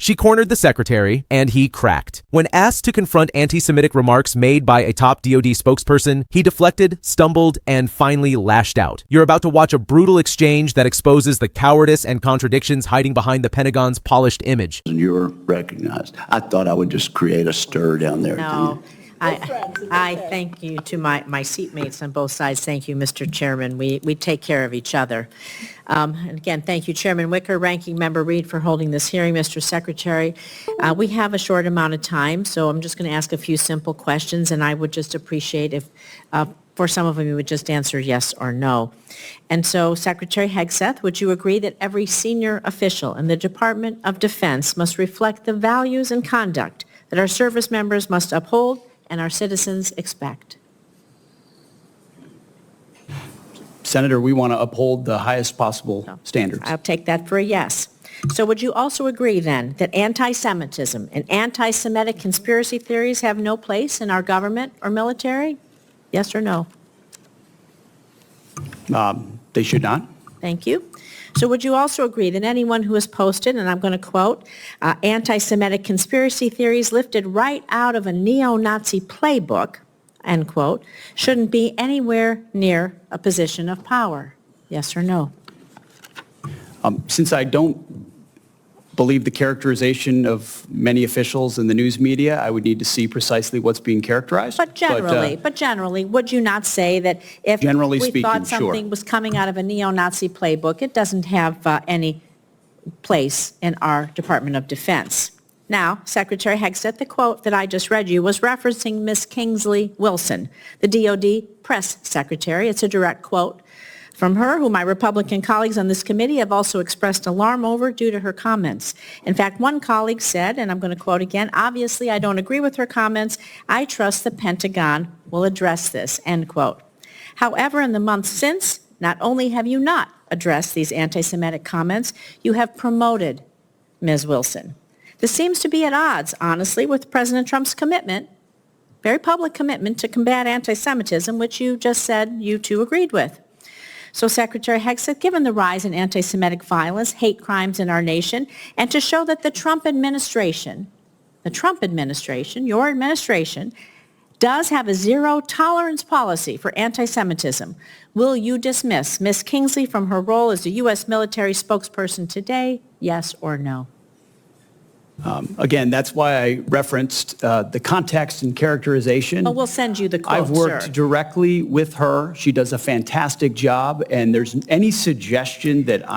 She cornered the secretary, and he cracked. When asked to confront anti-Semitic remarks made by a top DoD spokesperson, he deflected, stumbled, and finally lashed out. You're about to watch a brutal exchange that exposes the cowardice and contradictions hiding behind the Pentagon's polished image. You're recognized. I thought I would just create a stir down there. No. I thank you to my seatmates on both sides. Thank you, Mr. Chairman. We take care of each other. And again, thank you, Chairman Wicker, Ranking Member Reed, for holding this hearing, Mr. Secretary. We have a short amount of time, so I'm just going to ask a few simple questions, and I would just appreciate if, for some of them, you would just answer yes or no. And so, Secretary Hegseth, would you agree that every senior official in the Department of Defense must reflect the values and conduct that our service members must uphold and our citizens expect? Senator, we want to uphold the highest possible standards. I'll take that for a yes. So would you also agree then that anti-Semitism and anti-Semitic conspiracy theories have no place in our government or military? Yes or no? They should not. Thank you. So would you also agree that anyone who has posted, and I'm going to quote, anti-Semitic conspiracy theories lifted right out of a neo-Nazi playbook, end quote, shouldn't be anywhere near a position of power? Yes or no? Since I don't believe the characterization of many officials in the news media, I would need to see precisely what's being characterized. But generally, would you not say that if Generally we speaking, thought something sure. was coming out of a neo-Nazi playbook, it doesn't have any place in our Department of Defense? Now, Secretary Hegseth, the quote that I just read you was referencing Ms. Kingsley Wilson, the DoD press secretary. It's a direct quote from her, who my Republican colleagues on this committee have also expressed alarm over due to her comments. In fact, one colleague said, and I'm going to quote again, "Obviously, I don't agree with her comments. I trust the Pentagon will address this," end quote. However, in the months since, not only have you not addressed these anti-Semitic comments, you have promoted Ms. Wilson. This seems to be at odds, honestly, with President Trump's commitment, very public commitment, to combat anti-Semitism, which you just said you too agreed with. So, Secretary Hegseth, given the rise in anti-Semitic violence, hate crimes in our nation, and to show that the Trump administration, your administration, does have a zero-tolerance policy for anti-Semitism, will you dismiss Ms. Kingsley from her role as the U.S. military spokesperson today, yes or no? Again, that's why I referenced the context and characterization. Well, we'll send you the quote, I've worked sir. directly with her. She does a fantastic job, and there's any suggestion that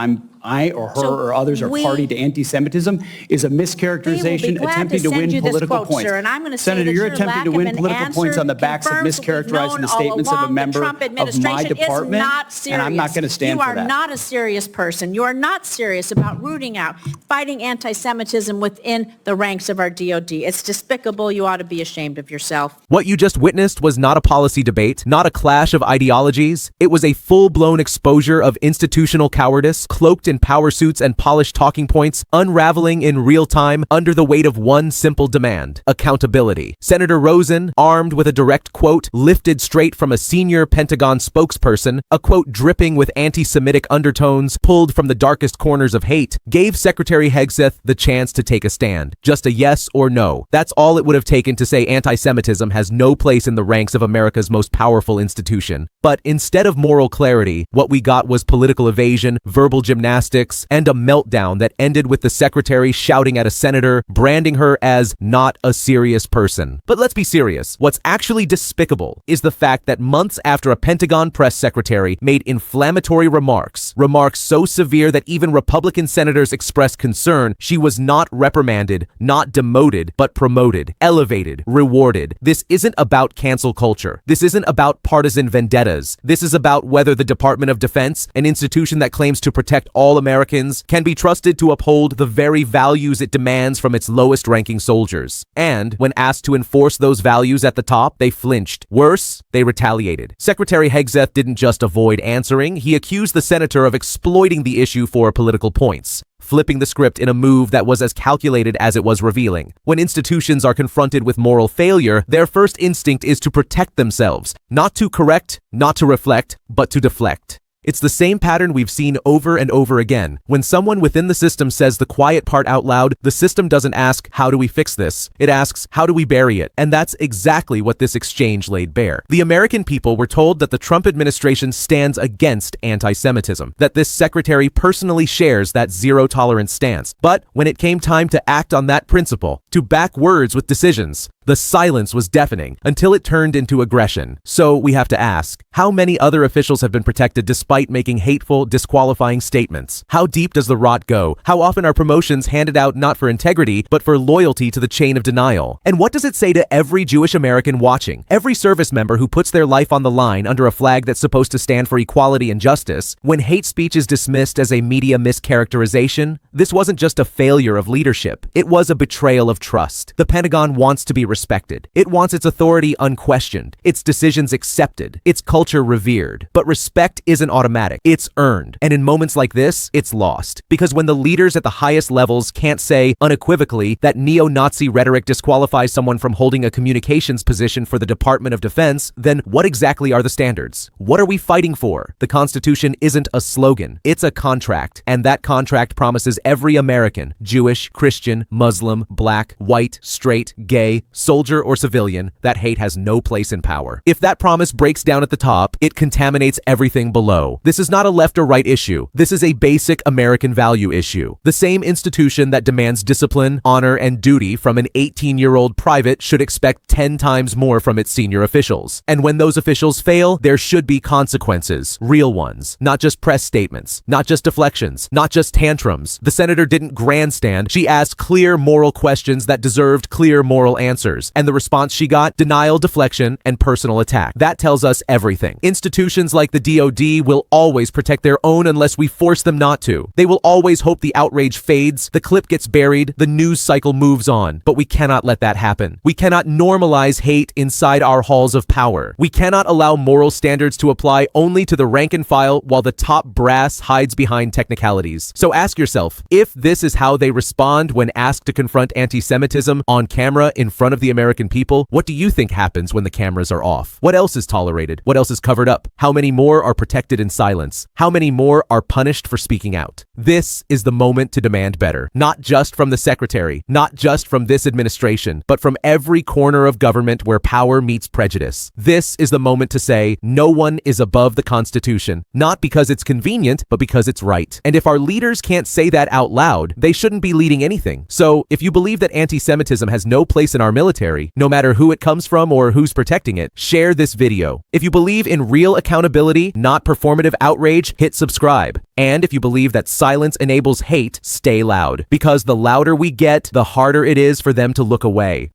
I or her or others are party to anti-Semitism is a mischaracterization attempting to win political points. Sir, and I'm going to say Senator, that you're your attempting lack to of win an political answer points on the backs of confirms what we've mischaracterizing the known all statements of a along. member The Trump of my administration department, is not serious. and I'm not going to stand for that. You are not a serious person. You are not serious about rooting out, fighting anti-Semitism within the ranks of our DOD. It's despicable. You ought to be ashamed of yourself. What you just witnessed was not a policy debate, not a clash of ideologies. It was a full-blown exposure of institutional cowardice, cloaked in power suits and polished talking points, unraveling in real time under the weight of one simple demand: accountability. Senator Rosen, armed with a direct quote lifted straight from a senior Pentagon spokesperson, a quote dripping with anti-Semitic undertones pulled from the darkest corners of hate, gave Secretary Hegseth the chance to take a stand. Just a yes or no. That's all it would have taken to say anti-Semitism has no place in the ranks of America's most powerful institution. But instead of moral clarity, what we got was political evasion, verbal gymnastics, and a meltdown that ended with the secretary shouting at a senator, branding her as not a serious person. But let's be serious. What's actually despicable is the fact that months after a Pentagon press secretary made inflammatory remarks so severe that even Republican senators expressed concern, she was not reprimanded, not demoted, but promoted, elevated, rewarded. This isn't about cancel culture. This isn't about partisan vendettas. This is about whether the Department of Defense, an institution that claims to protect all Americans, can be trusted to uphold the very values it demands from its lowest-ranking soldiers. And when asked to enforce those values at the top, they flinched. Worse, they retaliated. Secretary Hegseth didn't just avoid answering, he accused the senator of exploiting the issue for political points, flipping the script in a move that was as calculated as it was revealing. When institutions are confronted with moral failure, their first instinct is to protect themselves, not to correct, not to reflect, but to deflect. It's the same pattern we've seen over and over again. When someone within the system says the quiet part out loud, the system doesn't ask, how do we fix this? It asks, how do we bury it? And that's exactly what this exchange laid bare. The American people were told that the Trump administration stands against anti-Semitism, that this secretary personally shares that zero-tolerance stance. But when it came time to act on that principle, to back words with decisions, the silence was deafening until it turned into aggression. So we have to ask, how many other officials have been protected despite making hateful, disqualifying statements? How deep does the rot go? How often are promotions handed out not for integrity, but for loyalty to the chain of denial? And what does it say to every Jewish American watching? Every service member who puts their life on the line under a flag that's supposed to stand for equality and justice? When hate speech is dismissed as a media mischaracterization, this wasn't just a failure of leadership. It was a betrayal of trust. The Pentagon wants to be respected. It wants its authority unquestioned, its decisions accepted, its culture revered. But respect isn't automatic. It's earned. And in moments like this, it's lost. Because when the leaders at the highest levels can't say unequivocally that neo-Nazi rhetoric disqualifies someone from holding a communications position for the Department of Defense, then what exactly are the standards? What are we fighting for? The Constitution isn't a slogan. It's a contract. And that contract promises every American, Jewish, Christian, Muslim, black, white, straight, gay, soldier, or civilian, that hate has no place in power. If that promise breaks down at the top, it contaminates everything below. This is not a left or right issue. This is a basic American value issue. The same institution that demands discipline, honor, and duty from an 18-year-old private should expect 10 times more from its senior officials. And when those officials fail, there should be consequences, real ones, not just press statements, not just deflections, not just tantrums. The senator didn't grandstand. She asked clear moral questions that deserved clear moral answers. And the response she got, denial, deflection, and personal attack. That tells us everything. Institutions like the DoD will always protect their own unless we force them not to. They will always hope the outrage fades, the clip gets buried, the news cycle moves on. But we cannot let that happen. We cannot normalize hate inside our halls of power. We cannot allow moral standards to apply only to the rank and file while the top brass hides behind technicalities. So ask yourself, if this is how they respond when asked to confront anti-Semitism on camera in front of the American people, what do you think happens when the cameras are off? What else is tolerated? What else is covered up? How many more are protected in silence? How many more are punished for speaking out? This is the moment to demand better, not just from the secretary, not just from this administration, but from every corner of government where power meets prejudice. This is the moment to say, no one is above the Constitution, not because it's convenient, but because it's right. And if our leaders can't say that out loud, they shouldn't be leading anything. So if you believe that anti-Semitism has no place in our military, no matter who it comes from or who's protecting it, share this video. If you believe in real accountability, not performative outrage, hit subscribe. And if you believe that silence enables hate, stay loud. Because the louder we get, the harder it is for them to look away.